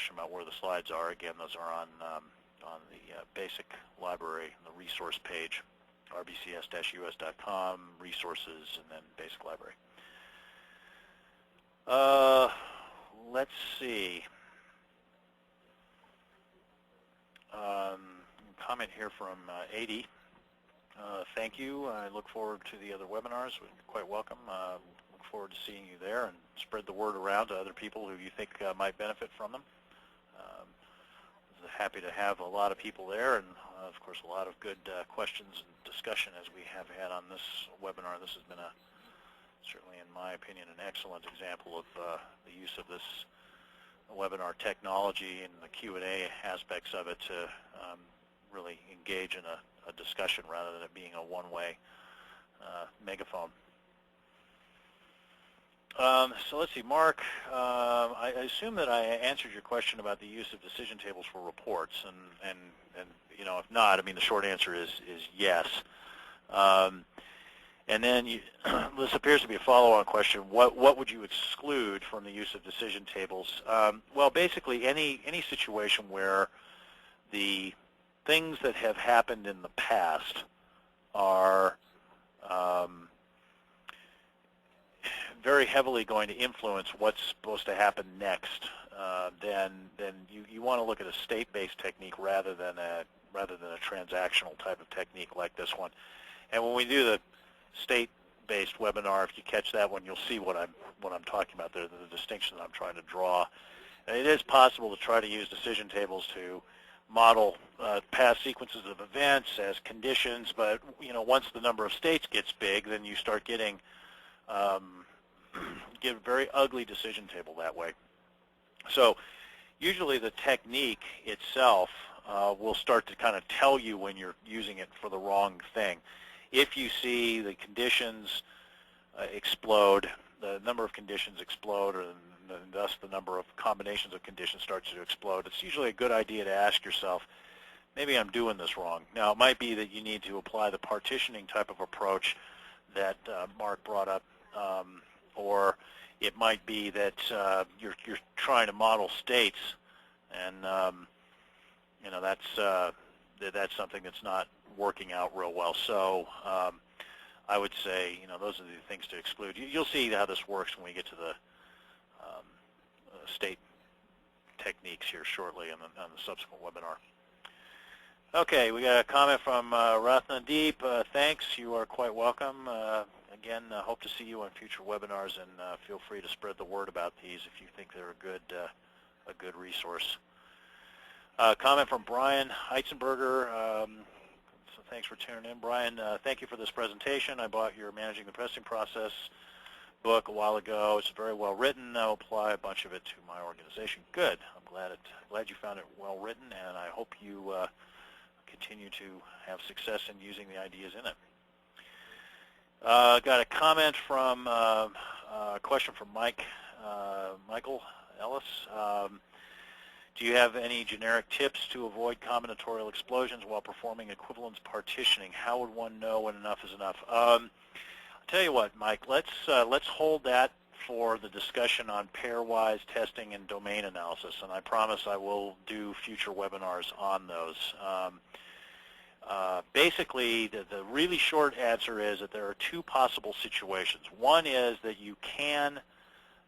question about where the slides are, again, those are on the basic library, the resource page, rbcs-us.com, resources, and then basic library. Let's see. Comment here from AD. Thank you. I look forward to the other webinars. You're quite welcome. Look forward to seeing you there, and spread the word around to other people who you think might benefit from them. Happy to have a lot of people there, and of course a lot of good questions and discussion as we have had on this webinar. This has been certainly in my opinion an excellent example of the use of this webinar technology and the Q&A aspects of it to really engage in a discussion rather than it being a one-way megaphone. So let's see, Mark, I assume that I answered your question about the use of decision tables for reports, and you know, if not, I mean, the short answer is yes. And then this appears to be a follow-on question. What would you exclude from the use of decision tables? Well, basically any situation where the things that have happened in the past are very heavily going to influence what's supposed to happen next, then you want to look at a state-based technique rather than a transactional type of technique like this one. And when we do the state-based webinar, if you catch that one, you'll see what I'm talking about there, the distinction that I'm trying to draw. And it is possible to try to use decision tables to model past sequences of events as conditions, but you know, once the number of states gets big, then you start getting get a very ugly decision table that way. So usually the technique itself will start to kind of tell you when you're using it for the wrong thing. If you see the conditions explode, the number of conditions explode, or thus the number of combinations of conditions starts to explode, it's usually a good idea to ask yourself, maybe I'm doing this wrong. Now, it might be that you need to apply the partitioning type of approach that Mark brought up, or it might be that you're trying to model states, and you know, that's something that's not working out real well. So I would say, you know, those are the things to exclude. You'll see how this works when we get to the state techniques here shortly on the subsequent webinar. Okay, we got a comment from Ratnadeep. Thanks, you are quite welcome. Again, hope to see you on future webinars, and feel free to spread the word about these if you think they're a good resource. Comment from Brian Heitzenberger. So thanks for tuning in, Brian. Thank you for this presentation. I bought your Managing the Testing Process book a while ago. It's very well written. I'll apply a bunch of it to my organization. Good. I'm glad you found it well written, and I hope you continue to have success in using the ideas in it. Got a comment from a question from Michael Ellis. Do you have any generic tips to avoid combinatorial explosions while performing equivalence partitioning? How would one know when enough is enough? I'll tell you what, Mike, let's hold that for the discussion on pairwise testing and domain analysis, and I promise I will do future webinars on those. Basically, the really short answer is that there are two possible situations. One is that you can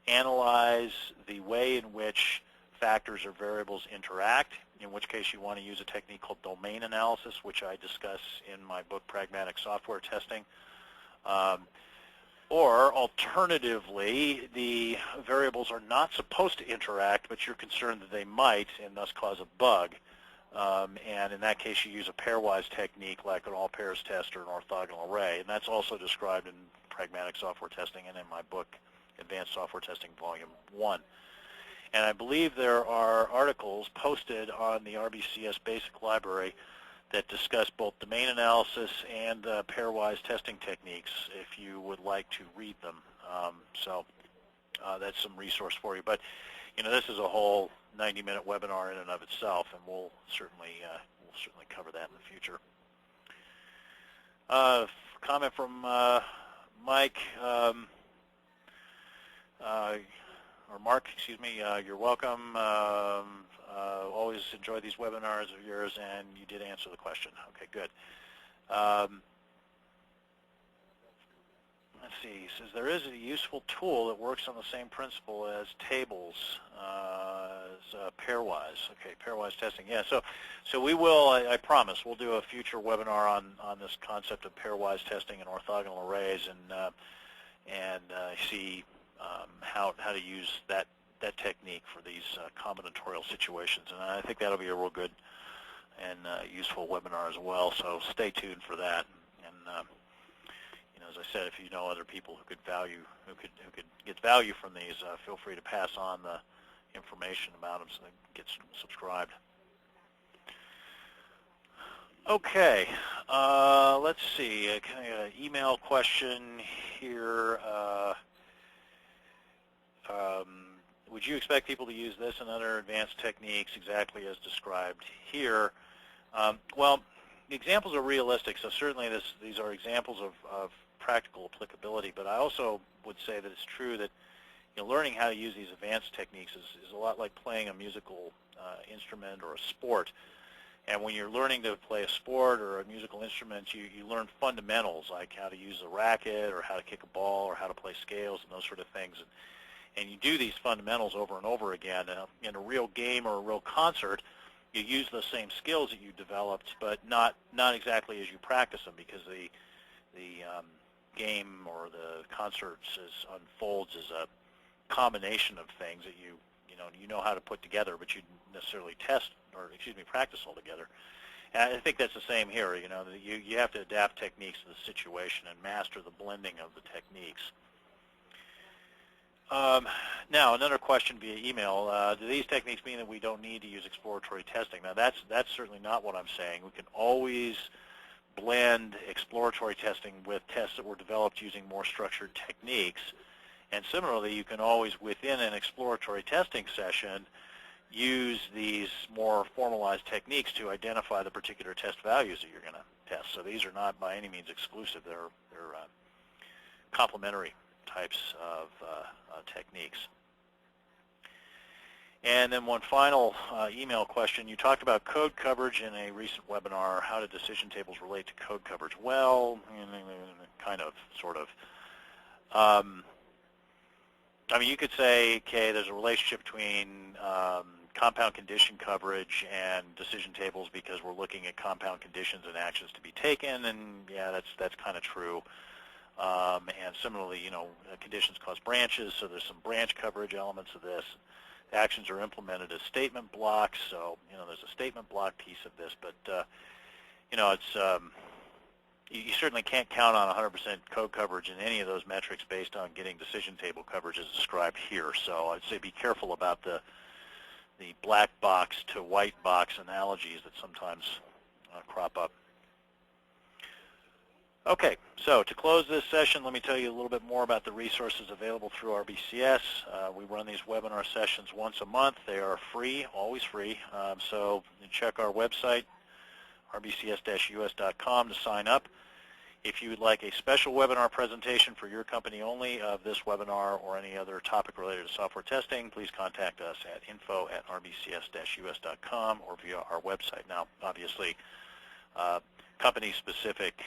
analyze the way in which factors or variables interact, in which case you want to use a technique called domain analysis, which I discuss in my book, Pragmatic Software Testing. Or alternatively, the variables are not supposed to interact, but you're concerned that they might and thus cause a bug. And in that case, you use a pairwise technique like an all pairs test or an orthogonal array. And that's also described in Pragmatic Software Testing and in my book, Advanced Software Testing Volume 1. And I believe there are articles posted on the RBCS Basic Library that discuss both domain analysis and pairwise testing techniques if you would like to read them. So that's some resource for you. But you know, this is a whole 90-minute webinar in and of itself, and we'll certainly cover that in the future. Comment from Mike. or Mark, excuse me, you're welcome. Always enjoy these webinars of yours, and you did answer the question. Okay, good. Let's see. He says there is a useful tool that works on the same principle as tables, as pairwise. Okay, pairwise testing. Yeah. So we will. I promise we'll do a future webinar on this concept of pairwise testing and orthogonal arrays, and see how to use that technique for these combinatorial situations. And I think that'll be a real good and useful webinar as well. So stay tuned for that. And as I said, if you know other people who could get value from these, feel free to pass on the information about them so they can get subscribed. Okay, let's see. Kind of an email question here. Would you expect people to use this and other advanced techniques exactly as described here? Well, the examples are realistic, so certainly these are examples of practical applicability, but I also would say that it's true that learning how to use these advanced techniques is a lot like playing a musical instrument or a sport. And when you're learning to play a sport or a musical instrument, you learn fundamentals like how to use a racket or how to kick a ball or how to play scales and those sort of things. And you do these fundamentals over and over again. In a real game or a real concert, you use those same skills that you developed, but not exactly as you practice them, because the game or the concert unfolds as a combination of things that you know how to put together, but you necessarily practice all together. And I think that's the same here. You have to adapt techniques to the situation and master the blending of the techniques. Now, another question via email. Do these techniques mean that we don't need to use exploratory testing? Now, that's certainly not what I'm saying. We can always blend exploratory testing with tests that were developed using more structured techniques. And similarly, you can always, within an exploratory testing session, use these more formalized techniques to identify the particular test values that you're going to test. So these are not by any means exclusive. They're complementary types of techniques. And then one final email question. You talked about code coverage in a recent webinar. How do decision tables relate to code coverage? Well, kind of, sort of. I mean, you could say, okay, there's a relationship between compound condition coverage and decision tables because we're looking at compound conditions and actions to be taken, and yeah, that's kind of true. And similarly, conditions cause branches, so there's some branch coverage elements of this. Actions are implemented as statement blocks, so there's a statement block piece of this, but it's you certainly can't count on 100% code coverage in any of those metrics based on getting decision table coverage as described here. So I'd say be careful about the black box to white box analogies that sometimes crop up. Okay, so to close this session, let me tell you a little bit more about the resources available through RBCS. We run these webinar sessions once a month. They are free, always free. So you check our website, rbcs-us.com, to sign up. If you would like a special webinar presentation for your company only of this webinar or any other topic related to software testing, please contact us at info@rbcs-us.com or via our website. Now, obviously, company-specific